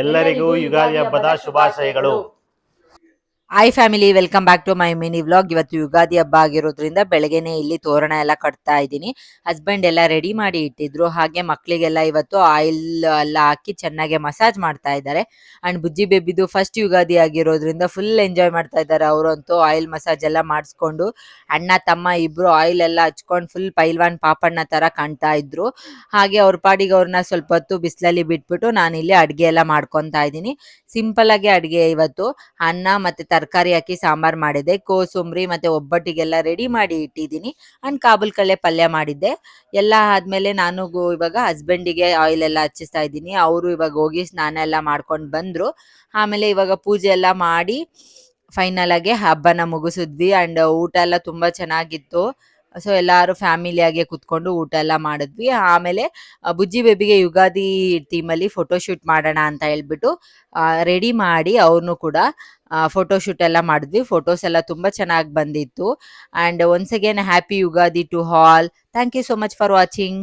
ಎಲ್ಲರಿಗೂ ಯುಗಾದಿ ಹಬ್ಬದ ಶುಭಾಶಯಗಳು. Hi family, welcome back to my mini vlog. ಇವತ್ತು ಯುಗಾದಿ ಹಬ್ಬ ಆಗಿರೋದ್ರಿಂದ ಬೆಳಗ್ಗೆನೆ ಇಲ್ಲಿ ತೋರಣ ಎಲ್ಲ ಕಟ್ತಾ ಇದ್ದೀನಿ. ಹಸ್ಬೆಂಡ್ ಎಲ್ಲ ರೆಡಿ ಮಾಡಿ ಇಟ್ಟಿದ್ರು. ಹಾಗೆ ಮಕ್ಕಳಿಗೆಲ್ಲ ಇವತ್ತು ಆಯಿಲ್ ಎಲ್ಲ ಹಾಕಿ ಚೆನ್ನಾಗಿ ಮಸಾಜ್ ಮಾಡ್ತಾ ಇದ್ದಾರೆ. ಅಂಡ್ ಬುಜ್ಜಿ ಬೇಬಿದು ಫಸ್ಟ್ ಯುಗಾದಿ ಆಗಿರೋದ್ರಿಂದ ಫುಲ್ ಎಂಜಾಯ್ ಮಾಡ್ತಾ ಇದ್ದಾರೆ. ಅವರಂತೂ ಆಯಿಲ್ ಮಸಾಜ್ ಎಲ್ಲ ಮಾಡಿಸ್ಕೊಂಡು ಅಣ್ಣ ತಮ್ಮ ಇಬ್ರು ಆಯಿಲ್ ಎಲ್ಲ ಹಚ್ಕೊಂಡು ಫುಲ್ ಪೈಲ್ವಾನ್ ಪಾಪಣ್ಣ ತರ ಕಾಣ್ತಾ ಇದ್ರು. ಹಾಗೆ ಅವ್ರ ಪಾಡಿಗೆ ಅವ್ರನ್ನ ಸ್ವಲ್ಪ ಹೊತ್ತು ಬಿಸಿಲಲ್ಲಿ ಬಿಟ್ಬಿಟ್ಟು ನಾನು ಇಲ್ಲಿ ಅಡುಗೆ ಎಲ್ಲ ಮಾಡ್ಕೊತಾ ಇದ್ದೀನಿ. ಸಿಂಪಲ್ ಆಗಿ ಅಡುಗೆ ಇವತ್ತು ಅನ್ನ ಮತ್ತೆ ತರಕಾರಿ ಹಾಕಿ ಸಾಂಬಾರ್ ಮಾಡಿದ್ದೆ. ಕೋಸುಂಬರಿ ಮತ್ತೆ ಒಬ್ಬಟ್ಟಿಗೆಲ್ಲ ರೆಡಿ ಮಾಡಿ ಇಟ್ಟಿದ್ದೀನಿ. ಅಂಡ್ ಕಾಬೂಲ್ ಕಳ್ಳೆ ಪಲ್ಯ ಮಾಡಿದ್ದೆ. ಎಲ್ಲ ಆದ್ಮೇಲೆ ನಾನು ಇವಾಗ ಹಸ್ಬೆಂಡಿಗೆ ಆಯಿಲ್ ಎಲ್ಲ ಹಚ್ಚಿಸ್ತಾ ಇದ್ದೀನಿ. ಅವರು ಇವಾಗ ಹೋಗಿ ಸ್ನಾನ ಎಲ್ಲ ಮಾಡ್ಕೊಂಡು ಬಂದ್ರು. ಆಮೇಲೆ ಇವಾಗ ಪೂಜೆ ಎಲ್ಲ ಮಾಡಿ ಫೈನಲ್ ಆಗಿ ಹಬ್ಬನ ಮುಗಿಸಿದ್ವಿ. ಅಂಡ್ ಊಟ ಎಲ್ಲ ತುಂಬಾ ಚೆನ್ನಾಗಿತ್ತು. ಸೊ ಎಲ್ಲಾರು ಫ್ಯಾಮಿಲಿಯಾಗೆ ಕುತ್ಕೊಂಡು ಊಟ ಎಲ್ಲ ಮಾಡಿದ್ವಿ. ಆಮೇಲೆ ಬುಜ್ಜಿ ಬೇಬಿಗೆ ಯುಗಾದಿ ಥೀಮಲ್ಲಿ ಫೋಟೋಶೂಟ್ ಮಾಡೋಣ ಅಂತ ಹೇಳ್ಬಿಟ್ಟು ರೆಡಿ ಮಾಡಿ ಅವ್ರನ್ನು ಕೂಡ ಫೋಟೋಶೂಟ್ ಎಲ್ಲ ಮಾಡಿದ್ವಿ. ಫೋಟೋಸ್ ಎಲ್ಲ ತುಂಬಾ ಚೆನ್ನಾಗಿ ಬಂದಿತ್ತು. And once again happy Ugadi to all. Thank you so much for watching.